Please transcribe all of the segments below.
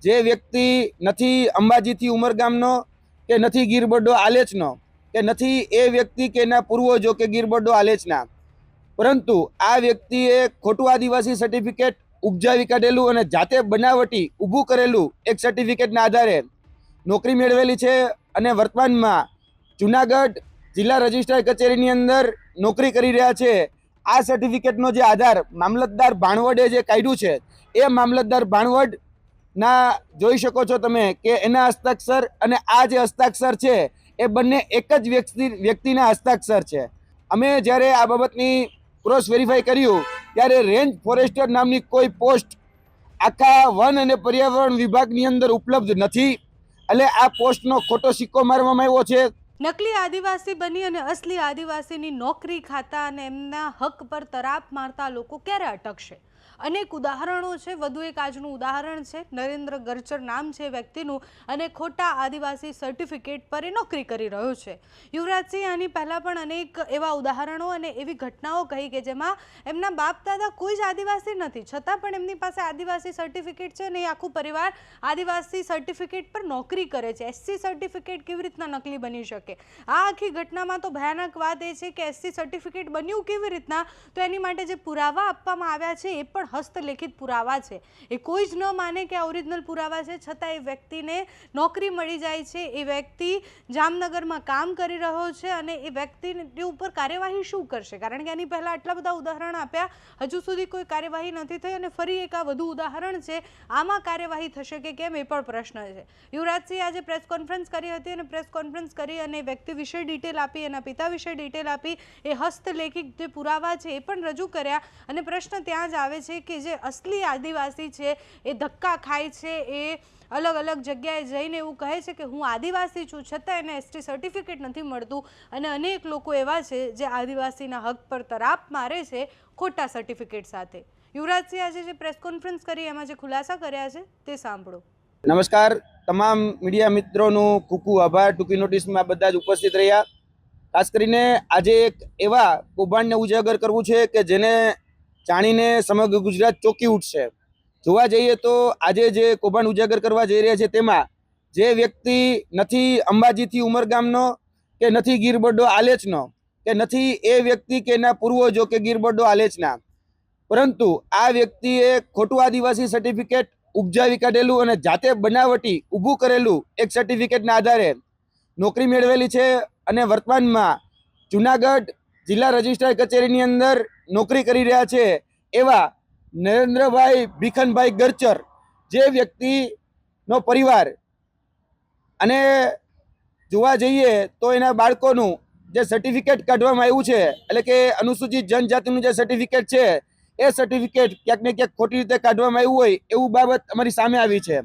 જે વ્યક્તિ નથી અંબાજીથી ઉમરગામનો કે નથી ગીરબડ્ડો આલેચનો કે નથી એ વ્યક્તિ કે એના પૂર્વજો કે ગીરબડ્ડો આલેચના, પરંતુ આ વ્યક્તિએ ખોટું આદિવાસી સર્ટિફિકેટ ઉપજાવી કાઢેલું અને જાતે બનાવટી ઊભું કરેલું એક સર્ટિફિકેટના આધારે નોકરી મેળવેલી છે અને વર્તમાનમાં જુનાગઢ જિલ્લા રજિસ્ટ્રાર કચેરીની અંદર નોકરી કરી રહ્યા છે। આ સર્ટિફિકેટનો જે આધાર મામલતદાર ભાણવડે જે કાઢ્યું છે એ મામલતદાર ભાણવડ ના જોઈ શકો છો તમે કે એના હસ્તાક્ષર અને આ જે હસ્તાક્ષર છે એ બંને એક જ વ્યક્તિના હસ્તાક્ષર છે। અમે જ્યારે આ બાબતની ક્રોસ વેરીફાઈ કર્યું ત્યારે રેન્જ ફોરેસ્ટર નામની કોઈ પોસ્ટ આખા વન અને પર્યાવરણ વિભાગની અંદર ઉપલબ્ધ નથી, એટલે આ પોસ્ટનો ખોટો સિક્કો મારવામાં આવ્યો છે। નકલી આદિવાસી બની અને અસલી આદિવાસીની નોકરી ખાતા અને એમના હક પર તરાપ મારતા લોકો ક્યારે અટકશે? અનેક ઉદાહરણો છે। વધુ એક આજનું ઉદાહરણ છે। નરેન્દ્ર ગરચર નામ છે વ્યક્તિનું અને ખોટા આદિવાસી સર્ટિફિકેટ પર એ નોકરી કરી રહ્યો છે। યુવરાજસિંહ આની પહેલાં પણ અનેક એવા ઉદાહરણો અને એવી ઘટનાઓ કહી કે જેમાં એમના બાપ દાદા કોઈ જ આદિવાસી નથી, છતાં પણ એમની પાસે આદિવાસી સર્ટિફિકેટ છે અને એ આખું પરિવાર આદિવાસી સર્ટિફિકેટ પર નોકરી કરે છે। એસસી સર્ટિફિકેટ કેવી રીતના નકલી બની શકે? આ આખી ઘટનામાં તો ભયાનક વાત એ છે કે એસસી સર્ટિફિકેટ બન્યું કેવી રીતના? તો એની માટે જે પુરાવા આપવામાં આવ્યા છે એ પણ હસ્તલેખિત પુરાવા છે। એ કોઈ જ ન માને કે આ ઓરિજિનલ પુરાવા છે, છતાં એ વ્યક્તિને નોકરી મળી જાય છે। એ વ્યક્તિ જામનગરમાં કામ કરી રહ્યો છે અને એ વ્યક્તિની ઉપર કાર્યવાહી શું કરશે? કારણ કે આની પહેલાં આટલા બધા ઉદાહરણ આપ્યા, હજુ સુધી કોઈ કાર્યવાહી નથી થઈ અને ફરી એક આ વધુ ઉદાહરણ છે। આમાં કાર્યવાહી થશે કે કેમ એ પણ પ્રશ્ન છે। યુવરાજસિંહ આજે પ્રેસ કોન્ફરન્સ કરી હતી અને પ્રેસ કોન્ફરન્સ કરી અને વ્યક્તિ વિશે ડિટેલ આપી, એના પિતા વિશે ડિટેલ આપી, એ હસ્તલેખિત જે પુરાવા છે એ પણ રજૂ કર્યા અને પ્રશ્ન ત્યાં જ આવે છે કે જે અસલી આદિવાસી છે એ ધક્કા ખાય છે, એ અલગ અલગ જગ્યાએ જઈને એવું કહે છે કે હું આદિવાસી છું, છતાં એને એસટી સર્ટિફિકેટ નથી મળતું અને અનેક લોકો એવા છે જે આદિવાસીના હક પર તરાપ મારે છે ખોટા સર્ટિફિકેટ સાથે। યુવરાજસિંહ આજે જે પ્રેસ કોન્ફરન્સ કરી એમાં જે ખુલાસા કર્યા છે તે સાંભળો। નમસ્કાર, તમામ મીડિયા મિત્રોનું ખૂબ ખૂબ આભાર। ટૂંકી નોટિસમાં બધા જ ઉપસ્થિત રહ્યા। ખાસ કરીને આજે એક એવા કૌભાંડને ઉજાગર કરવું છે કે જેને જાણીને સમગ્ર ગુજરાત ચોંકી ઉઠશે। જોવા જઈએ તો આજે જે કૌભાંડ ઉજાગર કરવા જઈ રહ્યા છે તેમાં જે વ્યક્તિ નથી અંબાજીથી ઉમરગામનો કે નથી ગીરબડ્ડો આલેચનો કે નથી એ વ્યક્તિ કે એના પૂર્વજો કે ગીરબડ્ડો આલેચના, પરંતુ આ વ્યક્તિએ ખોટું આદિવાસી સર્ટિફિકેટ ઉપજાવી કાઢેલું અને જાતે બનાવટી ઊભું કરેલું એક સર્ટિફિકેટના આધારે નોકરી મેળવેલી છે અને વર્તમાનમાં જુનાગઢ જિલ્લા રજિસ્ટ્રાર કચેરીની અંદર નોકરી કરી રહ્યા છે એવા નરેન્દ્રભાઈ ભીખનભાઈ ગરચર, જે વ્યક્તિનો પરિવાર અને જોવા જઈએ તો એના બાળકોનું જે સર્ટિફિકેટ કાઢવામાં આવ્યું છે, એટલે કે અનુસૂચિત જનજાતિનું જે સર્ટિફિકેટ છે એ સર્ટિફિકેટ ક્યાંક ને ક્યાંક ખોટી રીતે કાઢવામાં આવ્યું હોય એવું બાબત અમારી સામે આવી છે।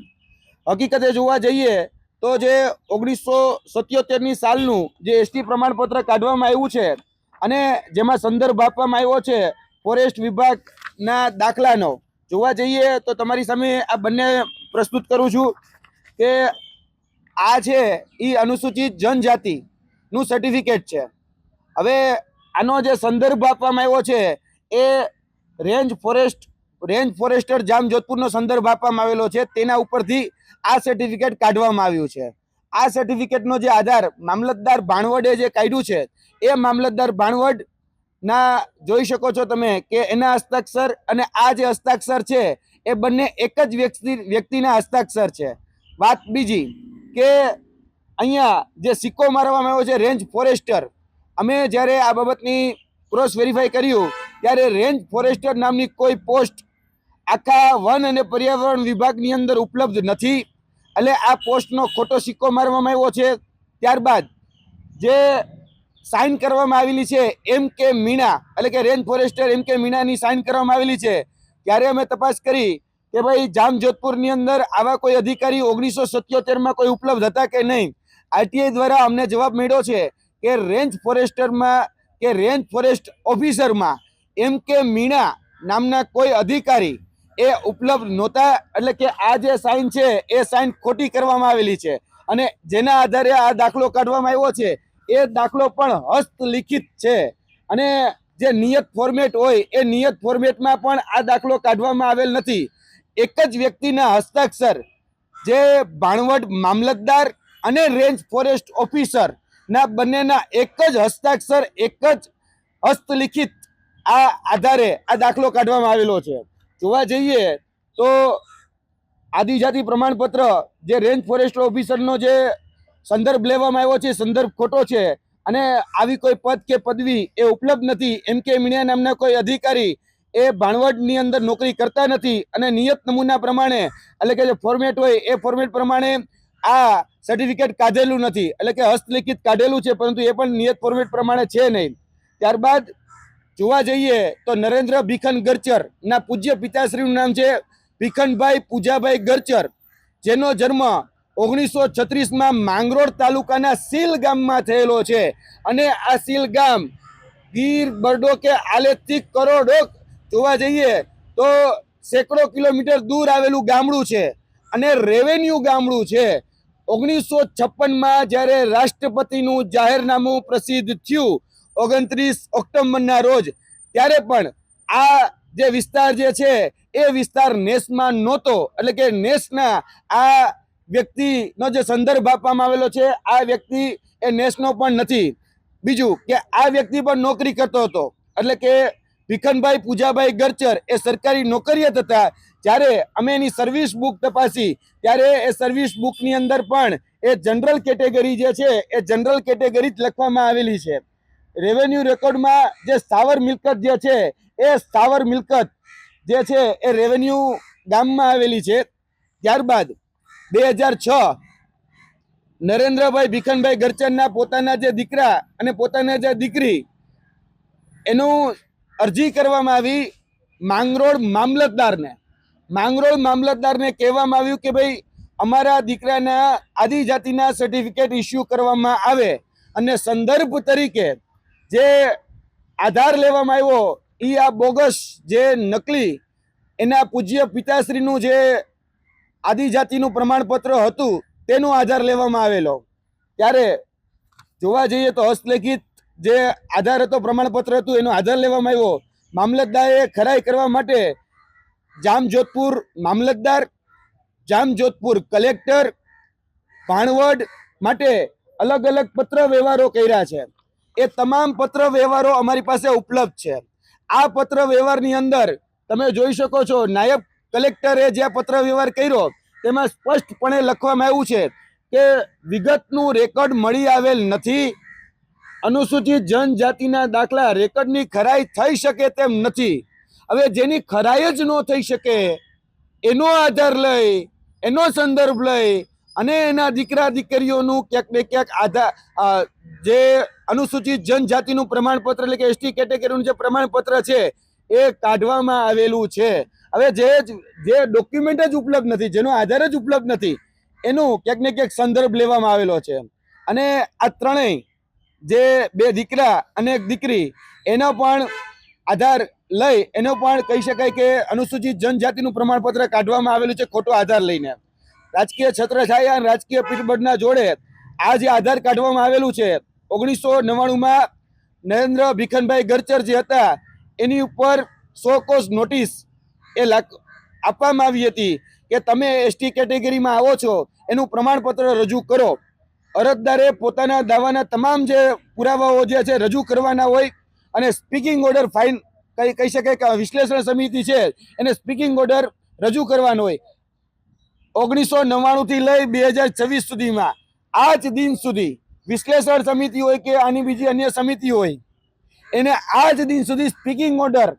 હકીકતે જોવા જઈએ તો જે 1977ની સાલનું જે એસટી પ્રમાણપત્ર કાઢવામાં આવ્યું છે અને જેમાં સંદર્ભ આપવામાં આવ્યો છે ફોરેસ્ટ વિભાગના દાખલાનો, જોવા જઈએ તો તમારી સામે આ બંને પ્રસ્તુત કરું છું કે આ છે એ અનુસૂચિત જનજાતિનું સર્ટિફિકેટ છે। હવે આનો જે સંદર્ભ આપવામાં આવ્યો છે એ રેન્જ ફોરેસ્ટર જામજોધપુરનો સંદર્ભ આપવામાં આવેલો છે, તેના ઉપરથી આ સર્ટિફિકેટ કાઢવામાં આવ્યું છે। આ સર્ટિફિકેટનો જે આધાર મામલતદાર ભાણવડે જે કાઢ્યું છે એ મામલતદાર ભાણવડ ના જોઈ શકો છો તમે કે એના હસ્તાક્ષર અને આ જે હસ્તાક્ષર છે એ બંને એક જ વ્યક્તિના હસ્તાક્ષર છે। વાત બીજી કે અહીંયા જે સિક્કો મારવામાં આવ્યો છે રેન્જ ફોરેસ્ટર, અમે જ્યારે આ બાબતની ક્રોસ વેરીફાઈ કર્યું ત્યારે રેન્જ ફોરેસ્ટર નામની કોઈ પોસ્ટ આખા વન અને પર્યાવરણ વિભાગની અંદર ઉપલબ્ધ નથી, એટલે આ પોસ્ટનો ખોટો સિક્કો મારવામાં આવ્યો છે। ત્યારબાદ જે સાઇન કરવામાં આવેલી છે એમ.કે. મીણા, એટલે કે રેન્જ ફોરેસ્ટર એમ.કે. મીણાની સાઇન કરવામાં આવેલી છે। ત્યારે અમે તપાસ કરી કે ભાઈ જામજોધપુરની અંદર આવા કોઈ અધિકારી 1977માં કોઈ ઉપલબ્ધ હતા કે નહીં। આરટીઆઈ દ્વારા અમને જવાબ મળ્યો છે કે રેન્જ ફોરેસ્ટરમાં કે રેન્જ ફોરેસ્ટ ઓફિસરમાં એમ.કે. મીણા નામના કોઈ અધિકારી એ ઉપલબ્ધ નહોતા, એટલે કે આ જે સાઇન છે એ સાઇન ખોટી કરવામાં આવેલી છે અને જેના આધારે આ દાખલો કાઢવામાં આવ્યો છે એ દાખલો પણ હસ્તલિખિત છે અને જે નિયત ફોર્મેટ હોય એ નિયત ફોર્મેટમાં પણ આ દાખલો કાઢવામાં આવેલ નથી। એક જ વ્યક્તિના હસ્તાક્ષર જે ભાણવડ મામલતદાર અને રેન્જ ફોરેસ્ટ ઓફિસર ના બંનેના એક જ હસ્તાક્ષર, એક જ હસ્તલિખિત આ આધારે આ દાખલો કાઢવામાં આવેલો છે. જોવા જઈએ તો આદિજાતિ પ્રમાણપત્ર જે રેન્જ ફોરેસ્ટ ઓફિસરનો જે સંદર્ભ લેવામાં આવ્યો છે, સંદર્ભ ખોટો છે અને આવી કોઈ પદ કે પદવી એ ઉપલબ્ધ નથી. એમ કે મીણિયા નામના કોઈ અધિકારી એ ભાણવડની અંદર નોકરી કરતા નથી અને નિયત નમૂના પ્રમાણે, એટલે કે જે ફોર્મેટ હોય એ ફોર્મેટ પ્રમાણે આ સર્ટિફિકેટ કાઢેલું નથી, એટલે કે હસ્તલિખિત કાઢેલું છે પરંતુ એ પણ નિયત ફોર્મેટ પ્રમાણે છે નહીં. ત્યારબાદ જોવા જઈએ તો નરેન્દ્ર ભીખન ગરચર ના પૂજ્ય પિતાશ્રીનું નામ છે ભીખનભાઈ પૂજાભાઈ ગરચર, જેનો જન્મ 1936માં માંગરોળ તાલુકાના સીલ ગામમાં થયેલો છે અને આ સીલ ગામ ગીર બરડો કે આલેથી કરોડો જોવા જઈએ તો સેંકડો કિલોમીટર દૂર આવેલું ગામડું છે અને રેવન્યુ ગામડું છે. 1956માં જ્યારે રાષ્ટ્રપતિનું જાહેરનામું પ્રસિદ્ધ થયું 29 ઓક્ટોબરના રોજ, ત્યારે પણ આ જે વિસ્તાર જે છે એ વિસ્તાર નેસમાં નહોતો, એટલે કે નેસના આ વ્યક્તિનો જે સંદર્ભ આપવામાં આવેલો છે આ વ્યક્તિ એ નેસનો પણ નથી. બીજું કે આ વ્યક્તિ પણ નોકરી કરતો હતો, એટલે કે ભીખનભાઈ પૂજાભાઈ ગરચર એ સરકારી નોકરિયાત હતા. જ્યારે અમે એની સર્વિસ બુક તપાસી ત્યારે એ સર્વિસ બુકની અંદર પણ એ જનરલ કેટેગરી જે છે એ જનરલ કેટેગરી જ લખવામાં આવેલી છે. રેવન્યુ રેકોર્ડમાં જે સ્થાવર મિલકત જે છે એ સ્થાવર મિલકત જે છે એ રેવન્યુ ગામમાં આવેલી છે. ત્યારબાદ 2006 નરેન્દ્રભાઈ ભીખનભાઈ ગરચરના પોતાના જે દીકરા અને પોતાના જે દીકરી એનું અરજી કરવામાં આવી માંગરોળ મામલતદારને કહેવામાં આવ્યું કે ભાઈ અમારા દીકરાના આદિજાતિના સર્ટિફિકેટ ઇસ્યુ કરવામાં આવે અને સંદર્ભ તરીકે જે આધાર લેવામાં આવ્યો એ આ બોગસ જે નકલી એના પૂજ્ય પિતાશ્રીનું જે આદિજાતિનું પ્રમાણપત્ર હતું તેનો આધાર લેવામાં આવેલો. ત્યારે જોવા જઈએ તો હસ્તલિખિત જે આધાર હતો, પ્રમાણપત્ર હતું, એનો આધાર લેવામાં આવ્યો. મામલતદારે ખરાઈ કરવા માટે જામજોધપુર મામલતદાર, જામજોધપુર કલેક્ટર, ભાણવડ માટે અલગ અલગ પત્ર વ્યવહારો કર્યા છે. એ તમામ પત્ર વ્યવહારો અમારી પાસે ઉપલબ્ધ છે. આ પત્ર વ્યવહારની અંદર તમે જોઈ શકો છો, નાયબ કલેક્ટરે જે પત્ર વ્યવહાર કર્યો તેમાં સ્પષ્ટપણે લખવામાં આવ્યું છે કે વિગતનું રેકોર્ડ મળી આવેલ નથી. અનુસૂચિત જનજાતિના દાખલા રેકોર્ડની ખરાઈ થઈ શકે તેમ નથી. હવે જેની ખરાઈ જ ન થઈ શકે એનો આધાર લઈ, એનો સંદર્ભ લઈ અને એના દીકરા દીકરીઓનું ક્યાંક ને ક્યાંક આધાર જે અનુસૂચિત જનજાતિનું પ્રમાણપત્ર, એટલે કે એસટી કેટેગરીનું જે પ્રમાણપત્ર છે એ કાઢવામાં આવેલું છે. હવે જે ડોક્યુમેન્ટ જ ઉપલબ્ધ નથી, જેનો આધાર જ ઉપલબ્ધ નથી, એનું ક્યાંક ને ક્યાંક સંદર્ભ લેવામાં આવેલો છે. અને આ ત્રણેય જે બે દીકરા અને એક દીકરી એનો પણ આધાર લઈ, એનો પણ કહી શકાય કે અનુસૂચિત જનજાતિનું પ્રમાણપત્ર કાઢવામાં આવેલું છે ખોટો આધાર લઈને. રાજકીય છત્રછાયા અને રાજકીય પીઠબળના જોડે આ જે આધાર કાઢવામાં આવેલું છે 1999માં નરેન્દ્ર ભીખનભાઈ ગરચર જે હતા એની ઉપર 100 કોસ નોટિસ એ આપવામાં આવી હતી કે તમે એસટી કેટેગરીમાં આવો છો, એનું પ્રમાણપત્ર રજૂ કરો. અરજદારે પોતાના દાવાના તમામ જે પુરાવાઓ જે છે રજૂ કરવાના હોય અને સ્પીકિંગ ઓર્ડર ફાઇન કહી શકાય કે વિશ્લેષણ સમિતિ છે એને સ્પીકિંગ ઓર્ડર રજૂ કરવાનો હોય. 1999 થી લઈ 2026 સુધીમાં આજ દિન સુધી વિશ્લેષણ સમિતિ હોય કે આની બીજી અન્ય સમિતિ હોય, એને આજ દિન સુધી સ્પીકિંગ ઓર્ડર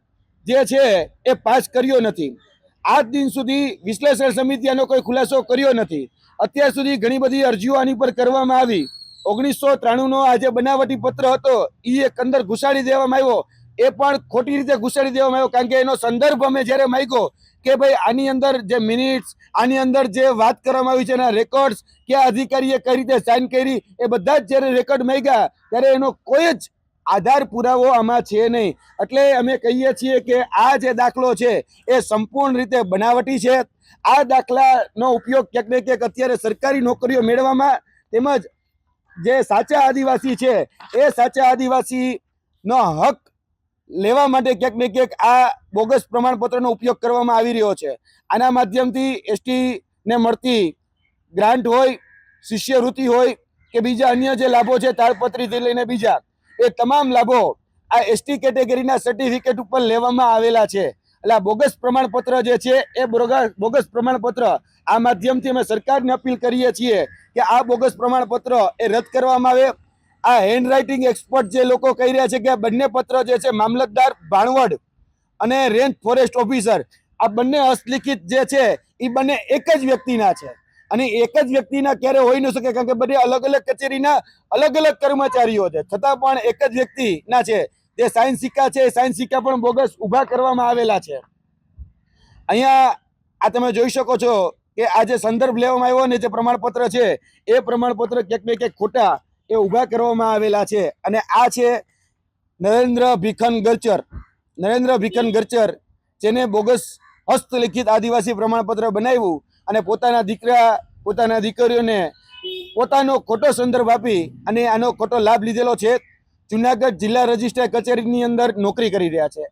જે છે એ પાસ કર્યો નથી. આજ દિન સુધી વિશ્લેષણ સમિતિ આનો કોઈ ખુલાસો કર્યો નથી. અત્યાર સુધી ઘણી બધી અરજીઓ આની પર કરવામાં આવી. 1993નો આ જે બનાવટી પત્ર હતો એ એક અંદર ઘુસાડી દેવામાં આવ્યો, એ પણ ખોટી રીતે ઘુસાડી દેવામાં આવ્યો. કારણ કે એનો સંદર્ભ અમે જ્યારે માંગ્યો કે ભાઈ આની અંદર જે મિનિટ્સ, આની અંદર જે વાત કરવામાં આવી છે એના રેકોર્ડ્સ, કે અધિકારીએ કઈ રીતે સાઇન કરી, એ બધા જ જ્યારે રેકોર્ડ માંગ્યા ત્યારે એનો કોઈ જ આધાર પુરાવો આમાં છે નહીં. એટલે અમે કહીએ છીએ કે આ જે દાખલો છે એ સંપૂર્ણ રીતે બનાવટી છે. આ દાખલાનો ઉપયોગ ક્યાંક ને ક્યાંક અત્યારે સરકારી નોકરીઓ મેળવવામાં, તેમજ જે સાચા આદિવાસી છે એ સાચા આદિવાસીનો હક લેવા માટે ક્યાંક ને ક્યાંક આ બોગસ પ્રમાણપત્રનો ઉપયોગ કરવામાં આવી રહ્યો છે. આના માધ્યમથી એસટી ને મળતી ગ્રાન્ટ હોય, શિષ્યવૃત્તિ હોય કે બીજા અન્ય જે લાભો છે, તાળપત્રીથી લઈને બીજા, એ તમામ લાભો આ એસટી કેટેગરીના સર્ટિફિકેટ ઉપર લેવામાં આવેલા છે. એટલે આ બોગસ પ્રમાણપત્ર જે છે એ બોગસ પ્રમાણપત્ર આ માધ્યમથી અમે સરકારને અપીલ કરીએ છીએ કે આ બોગસ પ્રમાણપત્ર એ રદ કરવામાં આવે. આ હેન્ડરાઇટિંગ એક્સપર્ટ જે લોકો કહી રહ્યા છે કે આ બંને પત્ર જે છે મામલતદાર ભાણવડ અને રેન્જ ફોરેસ્ટ ઓફિસર, આ બંને હસ્તલિખિત જે છે એ બંને એક જ વ્યક્તિના છે. અને એક જ વ્યક્તિના ક્યારે હોઈ ન શકે, કારણ કે બંને અલગ અલગ કચેરીના અલગ અલગ કર્મચારીઓ છે, છતાં પણ એક જ વ્યક્તિના છે. જે સાઇન સિક્કા છે, સાઇન સિક્કા પણ બોગસ ઊભા કરવામાં આવેલા છે. અહીંયા આ તમે જોઈ શકો છો કે આ જે સંદર્ભ લેવામાં આવ્યો ને જે પ્રમાણપત્ર છે એ પ્રમાણપત્ર ક્યાંક ને ક્યાંક ખોટા એ ઊભા કરવામાં આવેલા છે. અને આ છે નરેન્દ્ર ભીખન ગર્ચર. નરેન્દ્ર ભીખન ગર્ચર જેને બોગસ હસ્તલિખિત આદિવાસી પ્રમાણપત્ર બનાવ્યું અને પોતાના દીકરા પોતાના દીકરીઓને પોતાનો ખોટો સંદર્ભ આપી અને આનો ખોટો લાભ લીધેલો છે. જુનાગઢ જિલ્લા રજિસ્ટ્રાર કચેરીની અંદર નોકરી કરી રહ્યા છે.